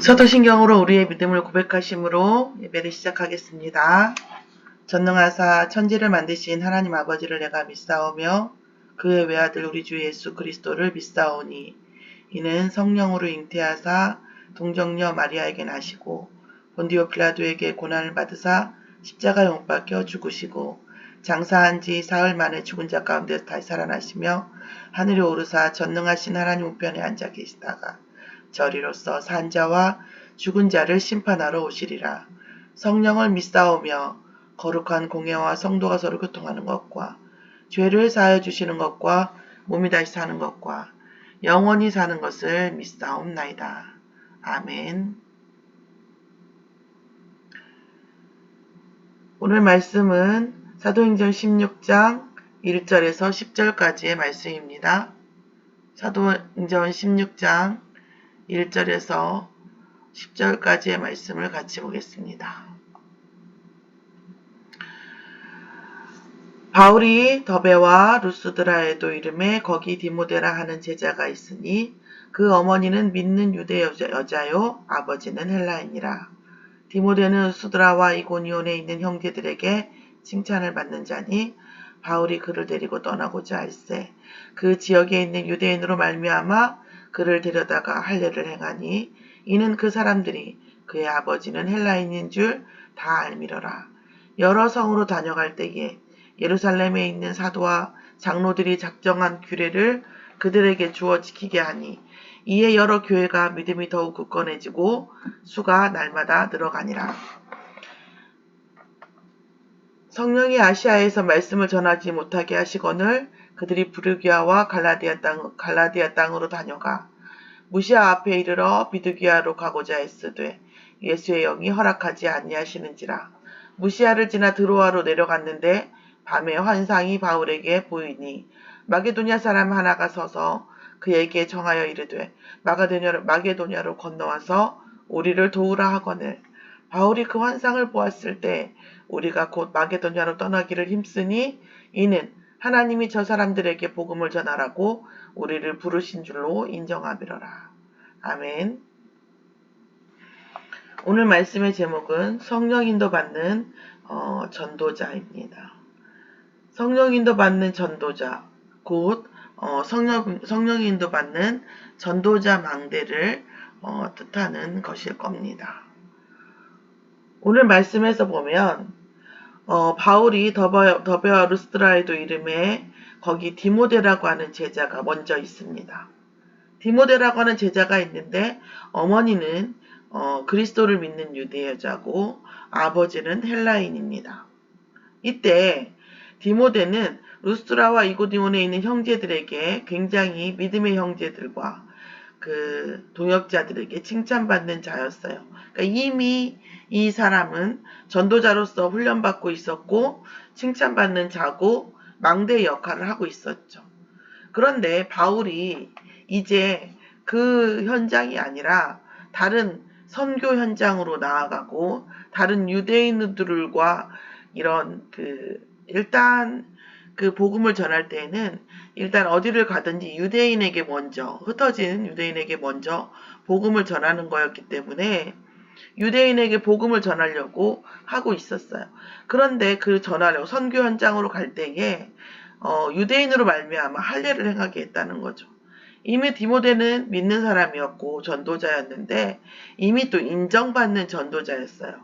사도신경으로 우리의 믿음을 고백하심으로 예배를 시작하겠습니다. 전능하사 천지를 만드신 하나님 아버지를 내가 믿사오며 그의 외아들 우리 주 예수 그리스도를 믿사오니 이는 성령으로 잉태하사 동정녀 마리아에게 나시고 본디오 빌라도에게 고난을 받으사 십자가에 못 박혀 죽으시고 장사한 지 사흘 만에 죽은 자 가운데서 다시 살아나시며 하늘에 오르사 전능하신 하나님 우편에 앉아 계시다가 저리로서 산 자와 죽은 자를 심판하러 오시리라. 성령을 믿사오며 거룩한 공예와 성도가 서로 교통하는 것과 죄를 사하여 주시는 것과 몸이 다시 사는 것과 영원히 사는 것을 믿사옵나이다. 아멘. 오늘 말씀은 사도행전 16장 1절에서 10절까지의 말씀입니다. 사도행전 16장 1절에서 10절까지의 말씀을 같이 보겠습니다. 바울이 더베와 루스드라에도 이름에 거기 디모데라 하는 제자가 있으니 그 어머니는 믿는 유대 여자요 아버지는 헬라인이라. 디모데는 루스드라와 이고니온에 있는 형제들에게 칭찬을 받는 자니 바울이 그를 데리고 떠나고자 할세 그 지역에 있는 유대인으로 말미암아 그를 데려다가 할례를 행하니 이는 그 사람들이 그의 아버지는 헬라인인 줄 다 알미러라. 여러 성으로 다녀갈 때에 예루살렘에 있는 사도와 장로들이 작정한 규례를 그들에게 주어 지키게 하니 이에 여러 교회가 믿음이 더욱 굳건해지고 수가 날마다 늘어가니라. 성령이 아시아에서 말씀을 전하지 못하게 하시거늘 그들이 부르기아와 갈라디아 땅으로 다녀가 무시아 앞에 이르러 비두기아로 가고자 했으되 예수의 영이 허락하지 아니하시는지라. 무시아를 지나 드로아로 내려갔는데 밤에 환상이 바울에게 보이니 마게도냐 사람 하나가 서서 그에게 정하여 이르되 마게도냐로 건너와서 우리를 도우라 하거늘 바울이 그 환상을 보았을 때 우리가 곧 마게도냐로 떠나기를 힘쓰니 이는 하나님이 저 사람들에게 복음을 전하라고 우리를 부르신 줄로 인정하미러라. 아멘. 오늘 말씀의 제목은 성령 인도 받는 전도자입니다. 성령 인도 받는 전도자, 곧 성령 인도 받는 전도자 망대를 뜻하는 것일 겁니다. 오늘 말씀에서 보면 바울이 더베와 루스드라에도 이름에 거기 디모데라고 하는 제자가 먼저 있습니다. 디모데라고 하는 제자가 있는데 어머니는 그리스도를 믿는 유대 여자고 아버지는 헬라인입니다. 이때 디모데는 루스드라와 이고니온에 있는 형제들에게 굉장히 믿음의 형제들과 그 동역자들에게 칭찬받는 자였어요. 그러니까 이미 이 사람은 전도자로서 훈련받고 있었고 칭찬받는 자고 망대의 역할을 하고 있었죠. 그런데 바울이 이제 그 현장이 아니라 다른 선교 현장으로 나아가고 다른 유대인들과 이런 일단 그 복음을 전할 때에는 일단 어디를 가든지 유대인에게 먼저 흩어진 유대인에게 먼저 복음을 전하는 거였기 때문에 유대인에게 복음을 전하려고 하고 있었어요. 그런데 그 전하려고 선교 현장으로 갈 때에 유대인으로 말미암아 할례를 행하게 했다는 거죠. 이미 디모데는 믿는 사람이었고 전도자였는데 이미 또 인정받는 전도자였어요.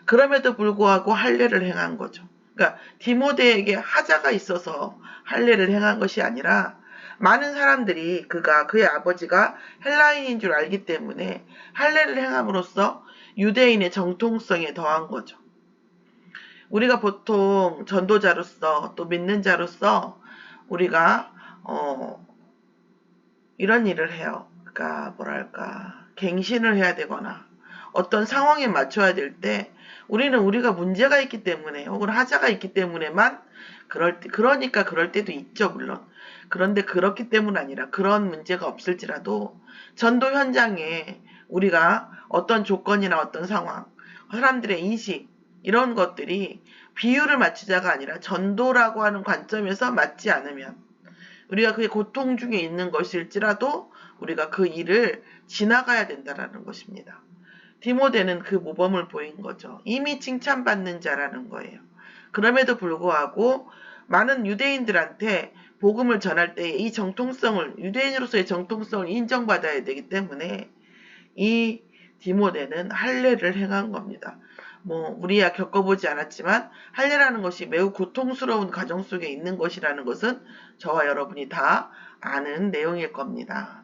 그럼에도 불구하고 할례를 행한 거죠. 그러니까 디모데에게 하자가 있어서 할례를 행한 것이 아니라 많은 사람들이 그의 아버지가 헬라인인 줄 알기 때문에 할례를 행함으로써 유대인의 정통성에 더한 거죠. 우리가 보통 전도자로서 또 믿는 자로서 우리가 이런 일을 해요. 그러니까 갱신을 해야 되거나 어떤 상황에 맞춰야 될 때 우리가 문제가 있기 때문에 혹은 하자가 있기 때문에만 그러니까 그럴 때도 있죠, 물론. 그런데 그렇기 때문 아니라 그런 문제가 없을지라도 전도 현장에 우리가 어떤 조건이나 어떤 상황, 사람들의 인식 이런 것들이 비율을 맞추자가 아니라 전도라고 하는 관점에서 맞지 않으면 우리가 그게 고통 중에 있는 것일지라도 우리가 그 일을 지나가야 된다라는 것입니다. 디모데는 그 모범을 보인 거죠. 이미 칭찬받는 자라는 거예요. 그럼에도 불구하고 많은 유대인들한테 복음을 전할 때 이 정통성을, 유대인으로서의 정통성을 인정받아야 되기 때문에 이 디모데는 할례를 행한 겁니다. 우리야 겪어보지 않았지만 할례라는 것이 매우 고통스러운 과정 속에 있는 것이라는 것은 저와 여러분이 다 아는 내용일 겁니다.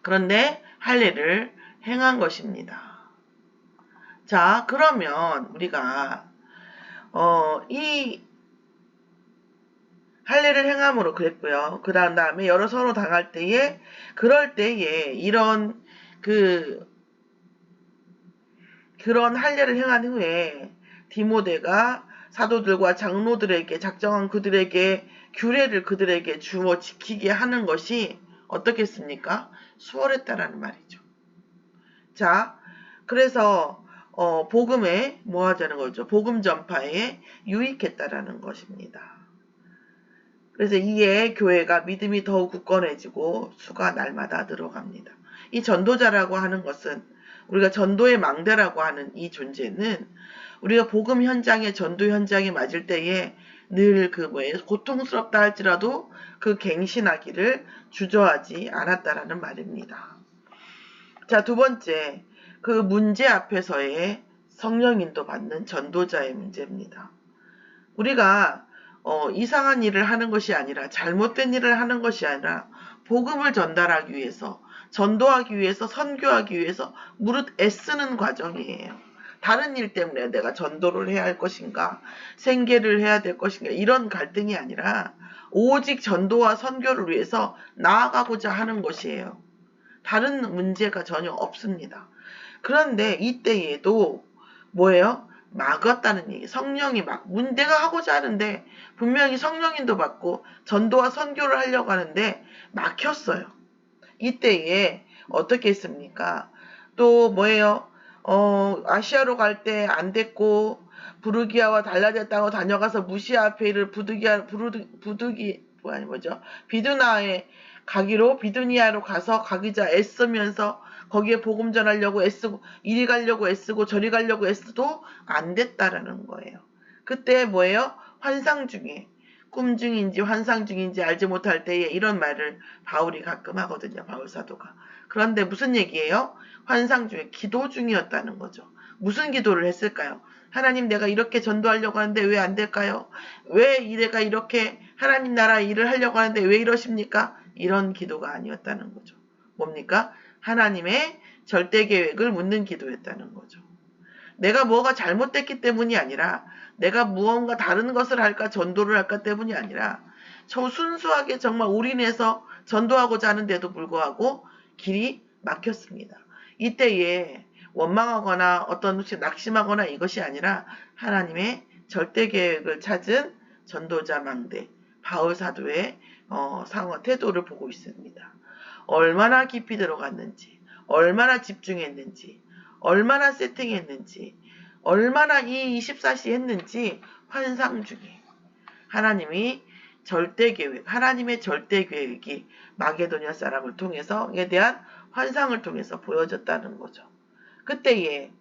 그런데 할례를 행한 것입니다. 자, 그러면 우리가 이 할례를 행함으로 그랬고요. 그 다음에 여러 서로 당할 때에 그럴 때에 이런 그런 할례를 행한 후에 디모데가 사도들과 장로들에게 작정한 그들에게 규례를 그들에게 주어 지키게 하는 것이 어떻겠습니까? 수월했다라는 말이죠. 자, 그래서 복음에 뭐 하자는 거죠? 복음 전파에 유익했다라는 것입니다. 그래서 이에 교회가 믿음이 더욱 굳건해지고 수가 날마다 늘어갑니다. 이 전도자라고 하는 것은 우리가 전도의 망대라고 하는 이 존재는 우리가 복음 현장에 전도 현장에 맞을 때에 늘 고통스럽다 할지라도 그 갱신하기를 주저하지 않았다라는 말입니다. 자, 두 번째, 그 문제 앞에서의 성령인도 받는 전도자의 문제입니다. 우리가 이상한 일을 하는 것이 아니라 잘못된 일을 하는 것이 아니라 복음을 전달하기 위해서 전도하기 위해서 선교하기 위해서 무릇 애쓰는 과정이에요. 다른 일 때문에 내가 전도를 해야 할 것인가 생계를 해야 될 것인가 이런 갈등이 아니라 오직 전도와 선교를 위해서 나아가고자 하는 것이에요. 다른 문제가 전혀 없습니다. 그런데 이때에도 뭐예요? 막았다는 얘기. 성령이 내가 하고자 하는데 분명히 성령인도 받고 전도와 선교를 하려고 하는데 막혔어요. 이때에 어떻게 했습니까? 또 뭐예요? 아시아로 갈 때 안 됐고 부르기아와 달라졌 땅으로 다녀가서 무시아 페이를 비두나에 가기로 비두니아로 가서 가기자 애쓰면서 거기에 복음 전하려고 애쓰고 이리 가려고 애쓰고 저리 가려고 애써도 안 됐다라는 거예요. 그때 뭐예요? 환상 중에 꿈 중인지 환상 중인지 알지 못할 때에 이런 말을 바울이 가끔 하거든요. 바울 사도가. 그런데 무슨 얘기예요? 환상 중에 기도 중이었다는 거죠. 무슨 기도를 했을까요? 하나님 내가 이렇게 전도하려고 하는데 왜 안 될까요? 왜 내가 이렇게 하나님 나라 일을 하려고 하는데 왜 이러십니까? 이런 기도가 아니었다는 거죠. 뭡니까? 하나님의 절대 계획을 묻는 기도였다는 거죠. 내가 뭐가 잘못됐기 때문이 아니라 내가 무언가 다른 것을 할까 전도를 할까 때문이 아니라 저 순수하게 정말 올인해서 전도하고자 하는데도 불구하고 길이 막혔습니다. 이때에 원망하거나 어떤 혹시 낙심하거나 이것이 아니라 하나님의 절대 계획을 찾은 전도자 망대 바울 사도의 상황 태도를 보고 있습니다. 얼마나 깊이 들어갔는지, 얼마나 집중했는지, 얼마나 세팅했는지, 얼마나 이 24시 했는지 환상 중에 하나님의 절대 계획이 마게도냐 사람을 통해서에 대한 환상을 통해서 보여졌다는 거죠. 그때에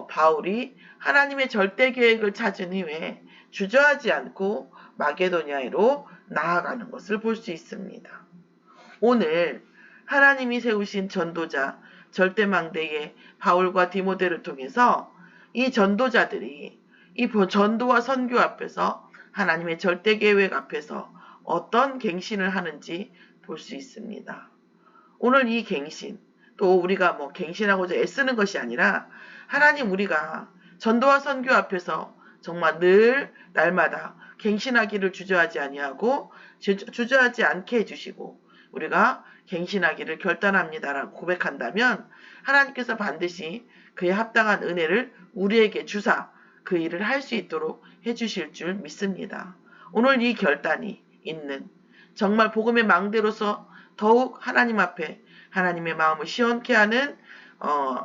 바울이 하나님의 절대 계획을 찾은 이후에 주저하지 않고 마게도냐로 나아가는 것을 볼 수 있습니다. 오늘 하나님이 세우신 전도자 절대망대의 바울과 디모데를 통해서 이 전도자들이 이 전도와 선교 앞에서 하나님의 절대 계획 앞에서 어떤 갱신을 하는지 볼 수 있습니다. 오늘 이 갱신 또 우리가 갱신하고자 애쓰는 것이 아니라 하나님 우리가 전도와 선교 앞에서 정말 늘 날마다 갱신하기를 주저하지 아니하고 주저하지 않게 해주시고 우리가 갱신하기를 결단합니다라고 고백한다면 하나님께서 반드시 그에 합당한 은혜를 우리에게 주사 그 일을 할 수 있도록 해주실 줄 믿습니다. 오늘 이 결단이 있는 정말 복음의 망대로서 더욱 하나님 앞에 하나님의 마음을 시원케 하는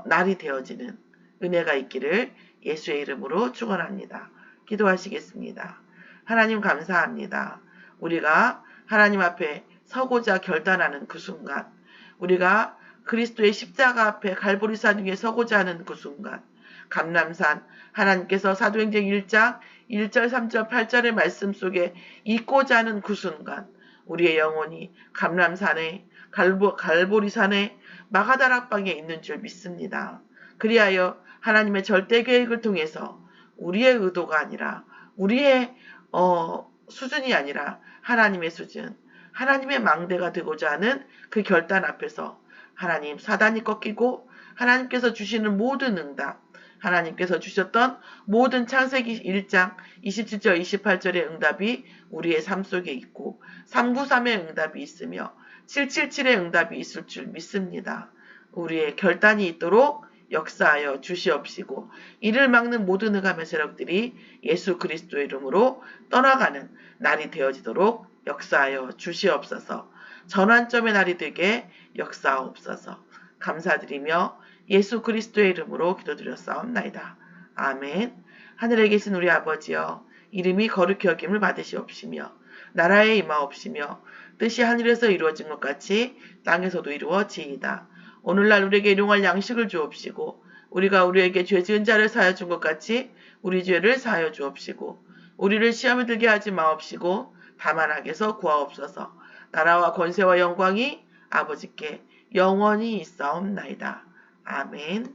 날이 되어지는 은혜가 있기를 예수의 이름으로 축원합니다. 기도하시겠습니다. 하나님 감사합니다. 우리가 하나님 앞에 서고자 결단하는 그 순간, 우리가 그리스도의 십자가 앞에 갈보리산 위에 서고자 하는 그 순간, 감람산, 하나님께서 사도행전 1장 1절, 3절, 8절의 말씀 속에 있고자 하는 그 순간, 우리의 영혼이 감람산에 갈보리산에 마가다락방에 있는 줄 믿습니다. 그리하여 하나님의 절대 계획을 통해서 우리의 의도가 아니라 우리의 수준이 아니라 하나님의 수준, 하나님의 망대가 되고자 하는 그 결단 앞에서 하나님 사단이 꺾이고 하나님께서 주시는 모든 응답, 하나님께서 주셨던 모든 창세기 1장 27절 28절의 응답이 우리의 삶 속에 있고 393의 응답이 있으며 777의 응답이 있을 줄 믿습니다. 우리의 결단이 있도록 역사하여 주시옵시고 이를 막는 모든 흑암의 세력들이 예수 그리스도의 이름으로 떠나가는 날이 되어지도록 역사하여 주시옵소서. 전환점의 날이 되게 역사하옵소서. 감사드리며 예수 그리스도의 이름으로 기도드렸사옵나이다. 아멘. 하늘에 계신 우리 아버지여, 이름이 거룩히 여김을 받으시옵시며 나라에 임하옵시며 뜻이 하늘에서 이루어진 것 같이 땅에서도 이루어지이다. 오늘날 우리에게 일용할 양식을 주옵시고 우리가 우리에게 죄 지은 자를 사하여 준 것 같이 우리 죄를 사하여 주옵시고 우리를 시험에 들게 하지 마옵시고 다만 악에서 구하옵소서. 나라와 권세와 영광이 아버지께 영원히 있사옵나이다. 아멘.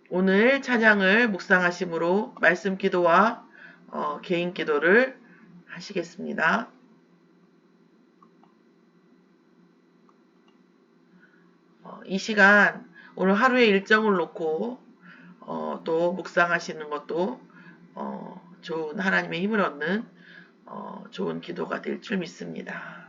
오늘 찬양을 묵상하심으로 말씀 기도와 개인 기도를 하시겠습니다. 이 시간 오늘 하루의 일정을 놓고 또 묵상하시는 것도 좋은 하나님의 힘을 얻는 좋은 기도가 될 줄 믿습니다.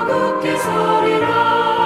굳게 서리라.